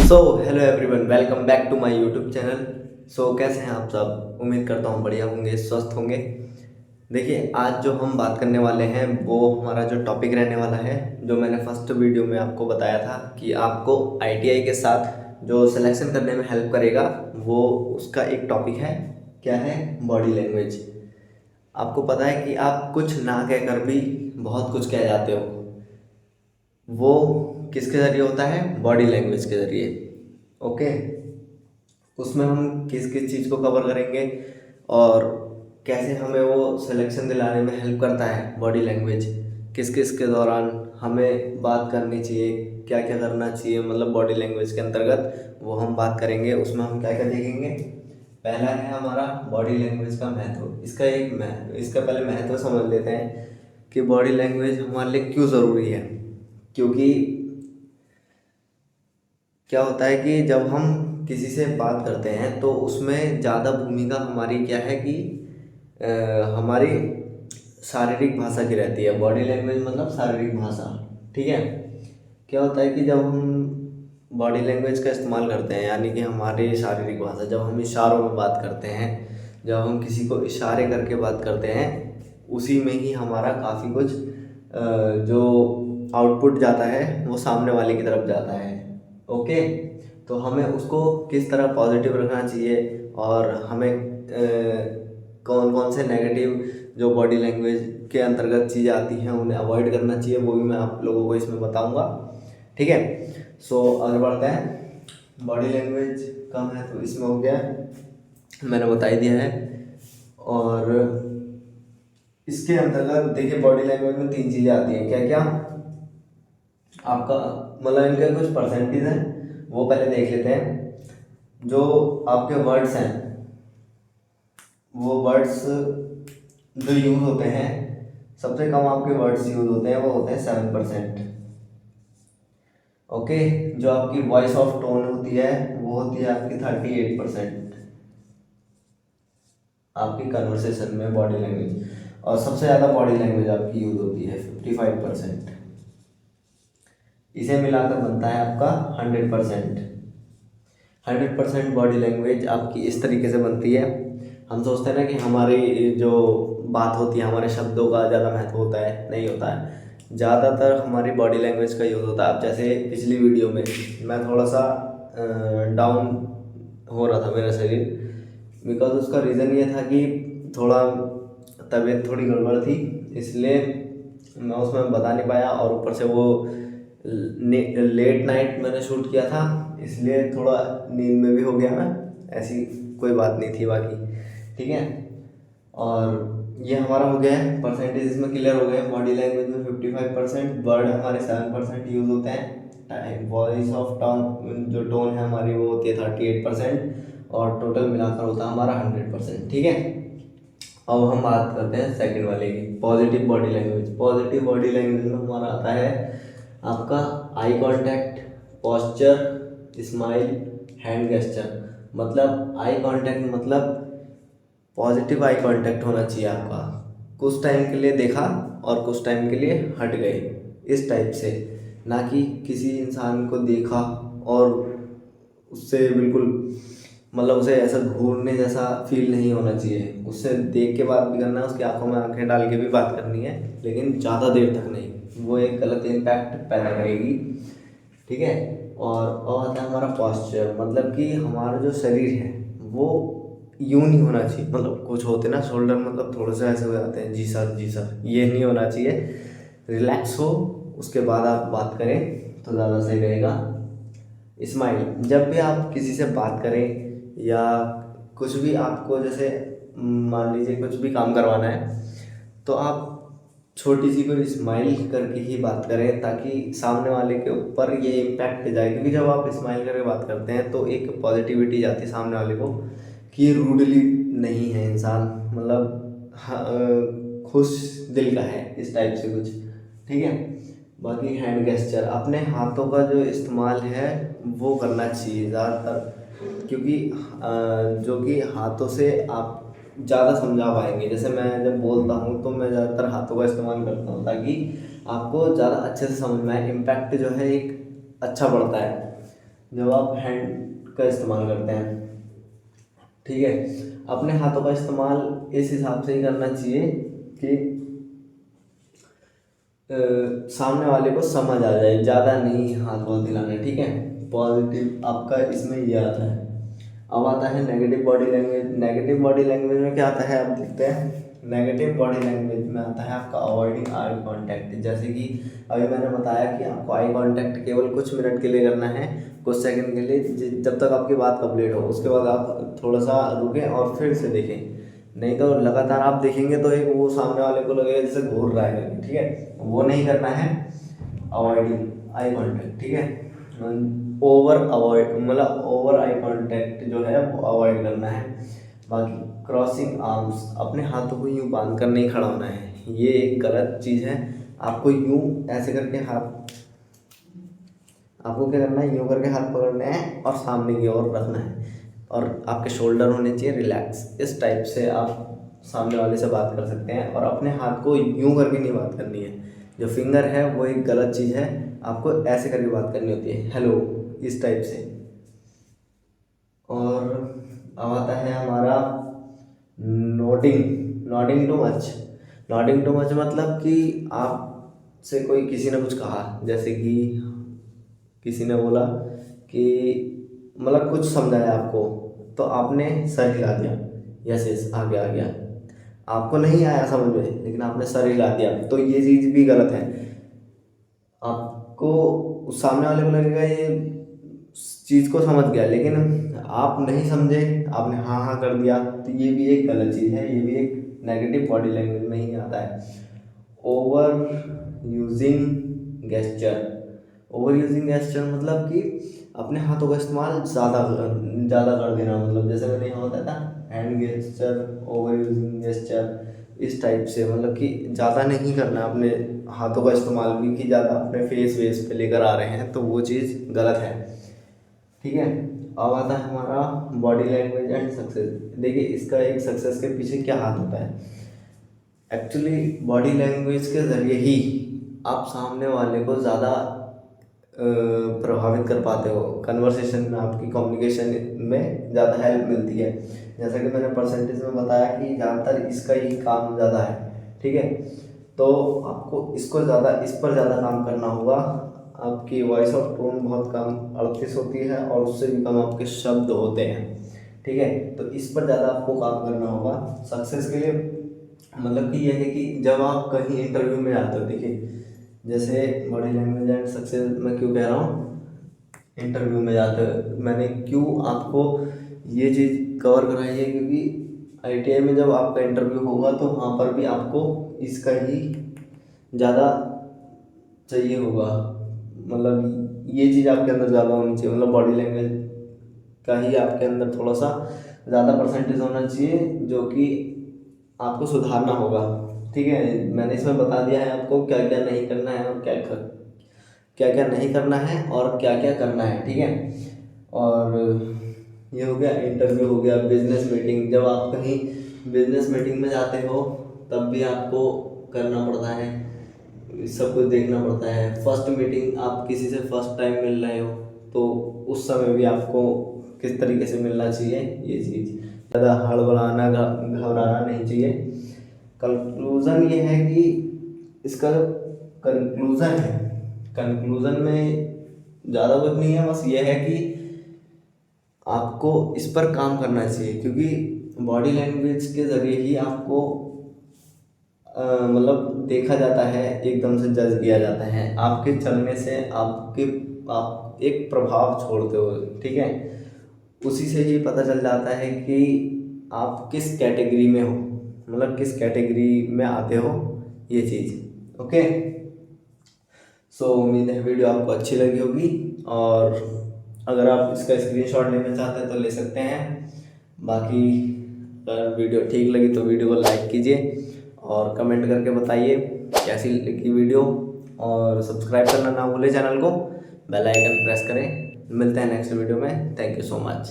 So hello everyone, welcome back to my YouTube channel. कैसे हैं आप सब? उम्मीद करता हूँ बढ़िया होंगे, स्वस्थ होंगे। देखिए, आज जो हम बात करने वाले हैं वो हमारा जो टॉपिक रहने वाला है, जो मैंने फर्स्ट वीडियो में आपको बताया था कि आपको आईटीआई के साथ जो सिलेक्शन करने में हेल्प करेगा, वो उसका एक टॉपिक है। क्या है? Body language. आपको पता है कि आप कुछ ना कहकर भी बहुत कुछ कह जाते हो। वो किसके ज़रिए होता है? बॉडी लैंग्वेज के ज़रिए। ओके, उसमें हम किस किस चीज़ को कवर करेंगे और कैसे हमें वो सिलेक्शन दिलाने में हेल्प करता है बॉडी लैंग्वेज। किस किस के दौरान हमें बात करनी चाहिए, क्या क्या करना चाहिए, मतलब बॉडी लैंग्वेज के अंतर्गत वो हम बात करेंगे। उसमें हम क्या क्या देखेंगे? पहला है हमारा बॉडी लैंग्वेज का महत्व। इसका पहले महत्व समझ लेते हैं कि बॉडी लैंग्वेज हमारे लिए क्यों ज़रूरी है। क्योंकि क्या होता है कि जब हम किसी से बात करते हैं तो उसमें ज़्यादा भूमिका हमारी क्या है कि हमारी शारीरिक भाषा की रहती है। बॉडी लैंग्वेज मतलब शारीरिक भाषा, ठीक है। क्या होता है कि जब हम बॉडी लैंग्वेज का इस्तेमाल करते हैं, यानी कि हमारी शारीरिक भाषा, जब हम इशारों में बात करते हैं, जब हम किसी को इशारे करके बात करते हैं, उसी में ही हमारा काफ़ी कुछ जो आउटपुट जाता है वो सामने वाले की तरफ जाता है। ओके, तो हमें उसको किस तरह पॉजिटिव रखना चाहिए और हमें कौन कौन से नेगेटिव जो बॉडी लैंग्वेज के अंतर्गत चीज़ें आती हैं उन्हें अवॉइड करना चाहिए, वो भी मैं आप लोगों को इसमें बताऊंगा, ठीक है। आगे बढ़ते हैं। बॉडी लैंग्वेज का महत्व इसमें हो गया, मैंने बता ही दिया है। और इसके अंतर्गत देखिए, बॉडी लैंग्वेज में 3 चीज़ें आती हैं। क्या क्या? आपका मतलब इनके कुछ परसेंटेज हैं, वो पहले देख लेते हैं। जो आपके वर्ड्स हैं, वो वर्ड्स जो यूज़ होते हैं, सबसे कम आपके वर्ड्स यूज़ होते हैं, वो होते हैं 7%। ओके, जो आपकी वॉइस ऑफ टोन होती है वो होती है आपकी 38% आपकी कन्वर्सेशन में बॉडी लैंग्वेज। और सबसे ज़्यादा बॉडी लैंग्वेज आपकी यूज़ होती है 55%। इसे मिलाकर बनता है आपका 100%। 100% बॉडी लैंग्वेज आपकी इस तरीके से बनती है। हम सोचते हैं ना कि हमारी जो बात होती है, हमारे शब्दों का ज़्यादा महत्व होता है, नहीं होता है। ज़्यादातर हमारी बॉडी लैंग्वेज का यूज़ होता है। अब जैसे पिछली वीडियो में मैं थोड़ा सा डाउन हो रहा था मेरा शरीर, बिकॉज उसका रीज़न ये था कि थोड़ा तबीयत थोड़ी गड़बड़ थी, इसलिए मैं उसमें बता नहीं पाया। और ऊपर से वो लेट नाइट मैंने शूट किया था, इसलिए थोड़ा नींद में भी हो गया मैं। ऐसी कोई बात नहीं थी बाकी, ठीक है। और ये हमारा हो गया है परसेंटेज, इसमें क्लियर हो गए। बॉडी लैंग्वेज में 55%, वर्ड हमारे 7% यूज़ होते हैं। वॉइस ऑफ टोन, जो टोन है हमारी, वो होती है 38%। और टोटल मिलाकर होता है हमारा 100%, ठीक है। अब हम बात करते हैं सेकंड वाले की, positive body language. Positive body language में हमारा आता है आपका eye contact, posture, smile, hand gesture. मतलब आई कांटेक्ट मतलब पॉजिटिव आई कांटेक्ट होना चाहिए आपका। कुछ टाइम के लिए देखा और कुछ टाइम के लिए हट गए, इस टाइप से। ना कि किसी इंसान को देखा और उससे बिल्कुल, मतलब उसे ऐसा घूरने जैसा फील नहीं होना चाहिए। उससे देख के बात भी करना है, उसकी आंखों में आंखें डाल के भी बात करनी है, लेकिन ज़्यादा देर तक नहीं, वो एक गलत इम्पैक्ट पैदा करेगी, ठीक है। और आता है हमारा पॉस्चर, मतलब कि हमारा जो शरीर है वो यूं नहीं होना चाहिए। मतलब कुछ होते ना शोल्डर, मतलब थोड़े से ऐसे हो जाते हैं, जी सर जी सर, ये नहीं होना चाहिए। रिलैक्स हो, उसके बाद आप बात करें तो ज़्यादा सही रहेगा। स्माइल, जब भी आप किसी से बात करें या कुछ भी आपको, जैसे मान लीजिए कुछ भी काम करवाना है, तो आप छोटी सी कोई स्माइल करके ही बात करें, ताकि सामने वाले के ऊपर ये इम्पैक्ट जाए। क्योंकि जब आप स्माइल करके बात करते हैं तो एक पॉजिटिविटी जाती है सामने वाले को कि रूडली नहीं है इंसान, मतलब खुश दिल का है, इस टाइप से कुछ, ठीक है। बाकी हैंड गेस्चर, अपने हाथों का जो इस्तेमाल है वो करना चाहिए ज़्यादातर, क्योंकि जो कि हाथों से आप ज़्यादा समझा पाएंगे। जैसे मैं जब बोलता हूँ तो मैं ज़्यादातर हाथों का इस्तेमाल करता हूँ, ताकि आपको ज़्यादा अच्छे से समझ में आए, इम्पैक्ट जो है एक अच्छा पड़ता है। जब आप हैंड का इस्तेमाल करते हैं, ठीक है, अपने हाथों का इस्तेमाल इस हिसाब से ही करना चाहिए कि सामने वाले को समझ आ जाए, ज़्यादा नहीं हाथ बहुत हिलाना, ठीक है। पॉजिटिव आपका इसमें ये आता है। अब आता है negative body language. Negative body language में क्या आता है, आप देखते हैं। नेगेटिव बॉडी लैंग्वेज में आता है आपका अवॉइडिंग आई कांटेक्ट। जैसे कि अभी मैंने बताया कि आपको आई कांटेक्ट केवल कुछ मिनट के लिए करना है, कुछ सेकंड के लिए, जब तक आपकी बात कंप्लीट हो। उसके बाद आप थोड़ा सा रुकें और फिर से देखें, नहीं तो लगातार आप देखेंगे तो एक वो सामने वाले को लगेगा जैसे घूर रहा है, ठीक है, वो नहीं करना है। अवॉइडिंग आई कांटेक्ट, ठीक है, ओवर अवॉइड मतलब ओवर आई कांटेक्ट जो है वो अवॉइड करना है। बाकी क्रॉसिंग आर्म्स, अपने हाथों को यूँ बांध कर नहीं खड़ा होना है, ये एक गलत चीज़ है। आपको यूँ ऐसे करके हाथ, आपको क्या करना है, यूँ करके हाथ पकड़ने हैं और सामने की ओर रखना है, और आपके शोल्डर होने चाहिए रिलैक्स। इस टाइप से आप सामने वाले से बात कर सकते हैं, और अपने हाथ को यूँ करके नहीं बात करनी है। जो फिंगर है वो एक गलत चीज़ है, आपको ऐसे करके बात करनी होती है, हेलो, इस टाइप से। और अब आता है हमारा nodding. Nodding too much. Nodding too much मतलब कि आपसे कोई किसी ने कुछ कहा, जैसे कि किसी ने बोला कि मतलब कुछ समझाया आपको, तो आपने सर हिला दिया, यस यस आ गया आ गया, आपको नहीं आया समझ में लेकिन आपने सर हिला दिया, तो ये चीज़ भी गलत है। आपको उस सामने वाले को लगेगा ये चीज़ को समझ गया, लेकिन आप नहीं समझे, आपने हाँ हाँ कर दिया, तो ये भी एक गलत चीज़ है, ये भी एक नेगेटिव बॉडी लैंग्वेज में ही आता है। Over using gesture. Over using gesture मतलब कि अपने हाथों का इस्तेमाल ज़्यादा कर देना, मतलब जैसे मैंने यहाँ बताया था hand gesture, over using gesture, इस टाइप से, मतलब कि ज़्यादा नहीं करना अपने हाथों का इस्तेमाल भी, कि ज़्यादा अपने फेस वेस पे लेकर आ रहे हैं, तो वो चीज़ गलत है, ठीक है। अब आता है हमारा बॉडी लैंग्वेज एंड सक्सेस। देखिए इसका एक सक्सेस के पीछे क्या हाथ होता है। एक्चुअली बॉडी लैंग्वेज के ज़रिए ही आप सामने वाले को ज़्यादा प्रभावित कर पाते हो, कन्वर्सेशन में आपकी कम्युनिकेशन में ज़्यादा हेल्प मिलती है। जैसा कि मैंने परसेंटेज में बताया कि ज़्यादातर इसका ही काम ज़्यादा है, ठीक है, तो आपको इसको ज़्यादा, इस पर ज़्यादा काम करना होगा। आपकी वॉइस और टोन बहुत कम 38 होती है, और उससे भी कम आपके शब्द होते हैं, ठीक है, तो इस पर ज़्यादा आपको काम करना होगा सक्सेस के लिए। मतलब कि यह है कि जब आप कहीं इंटरव्यू में जाते हो, देखिए जैसे बॉडी लैंग्वेज एंड सक्सेस मैं क्यों कह रहा हूँ, इंटरव्यू में जाते हो मैंने क्यों आपको ये चीज़ कवर कराई है, क्योंकि ITI में जब आपका इंटरव्यू होगा तो वहाँ पर भी आपको इसका ही ज़्यादा चाहिए होगा, मतलब ये चीज़ आपके अंदर ज़्यादा होनी चाहिए, मतलब बॉडी लैंग्वेज का ही आपके अंदर थोड़ा सा ज़्यादा परसेंटेज होना चाहिए, जो कि आपको सुधारना होगा, ठीक है। मैंने इसमें बता दिया है आपको क्या क्या नहीं करना है, और क्या क्या नहीं करना है और क्या क्या करना है, ठीक है। और ये हो गया इंटरव्यू, हो गया बिजनेस मीटिंग। जब आप कहीं बिजनेस मीटिंग में जाते हो तब भी आपको करना पड़ता है, सब कुछ देखना पड़ता है। फर्स्ट मीटिंग, आप किसी से फर्स्ट टाइम मिल रहे हो तो उस समय भी आपको किस तरीके से मिलना चाहिए, ये चीज़ ज़्यादा हड़बड़ाना घबराना नहीं चाहिए। कंक्लूज़न ये है कि इसका जो कंक्लूज़न है, कंक्लूज़न में ज़्यादा कुछ नहीं है, बस ये है कि आपको इस पर काम करना चाहिए, क्योंकि बॉडी लैंग्वेज के ज़रिए ही आपको मतलब देखा जाता है, एकदम से जज किया जाता है। आपके चलने से आप एक प्रभाव छोड़ते हो, ठीक है, उसी से ही पता चल जाता है कि आप किस कैटेगरी में हो, मतलब किस कैटेगरी में आते हो, ये चीज़। ओके, सो उम्मीद है वीडियो आपको अच्छी लगी होगी, और अगर आप इसका स्क्रीनशॉट लेना चाहते हैं तो ले सकते हैं। बाकी अगर वीडियो ठीक लगी तो वीडियो को लाइक कीजिए, और कमेंट करके बताइए कैसी लगी वीडियो, और सब्सक्राइब करना ना भूलें चैनल को, बेल आइकन प्रेस करें। मिलते हैं नेक्स्ट वीडियो में। Thank you so much.